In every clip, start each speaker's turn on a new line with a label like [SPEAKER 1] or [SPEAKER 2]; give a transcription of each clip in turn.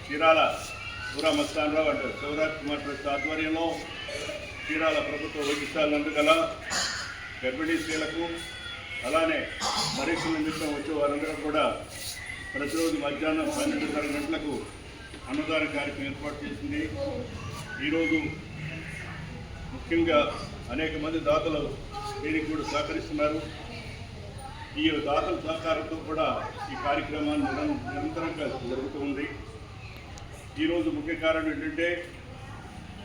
[SPEAKER 1] చీరాల పూరా Mastan Rao and Shivraj Kumar trust ఆధ్వర్యంలో చీరాల ప్రభుత్వ వైద్యశాల నందుగల గర్భిణీ స్త్రీలకు అలానే పరీక్షల నిమిత్తం వచ్చే వారందరూ కూడా ప్రతిరోజు మధ్యాహ్నం 12:30 గంటలకు అన్నదాన కార్యక్రమం ఏర్పాటు చేసింది. ఈరోజు ముఖ్యంగా అనేక మంది దాతలు దీనికి కూడా సహకరిస్తున్నారు. ఈ దాతల సహకారంతో కూడా ఈ కార్యక్రమాన్ని నిరంతరంగా జరుగుతూ ఉంది. ఈరోజు ముఖ్య కారణం ఏంటంటే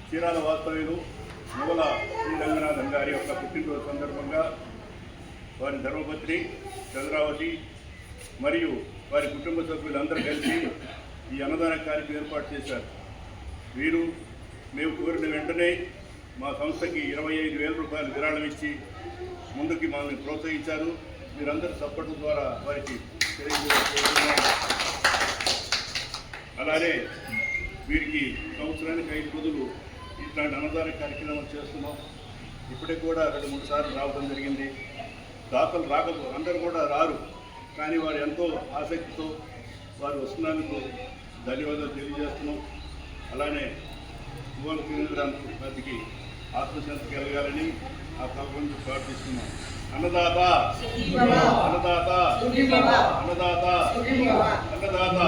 [SPEAKER 1] చీరాల వాస్తవ్యులు మొగల శ్రీ రంగనాథన్ గారి యొక్క పుట్టినరోజు సందర్భంగా వారి ధర్మపత్ని చంద్రావతి మరియు వారి కుటుంబ సభ్యులందరూ కలిసి ఈ అన్నదాన కార్యక్రమం ఏర్పాటు చేశారు. వీరు మేము కోరిన వెంటనే మా సంస్థకి 25,000 రూపాయలు విరాళం ఇచ్చి ముందుకి మమ్మల్ని ప్రోత్సహించారు. మీరందరూ సపోర్ట్ ద్వారా వారికి తెలియజేస్తున్నారు. అలానే వీరికి సంవత్సరానికి 5 రోజులు ఇట్లాంటి అన్నదాన కార్యక్రమం చేస్తున్నాం. ఇప్పటికి కూడా 2-3 సార్లు రావడం జరిగింది. దాతలు అందరూ కూడా రారు, కానీ వారు ఎంతో ఆసక్తితో వారు వస్తున్నందుకు ధన్యవాదాలు తెలియజేస్తున్నాం. అలానే భువన కేంద్రానికి ఆత్మశాంతి కలగాలని ఆ తప్పకుండా ప్రార్థిస్తున్నాం. అన్నదాత అన్నదాత అన్నదాత అన్నదాత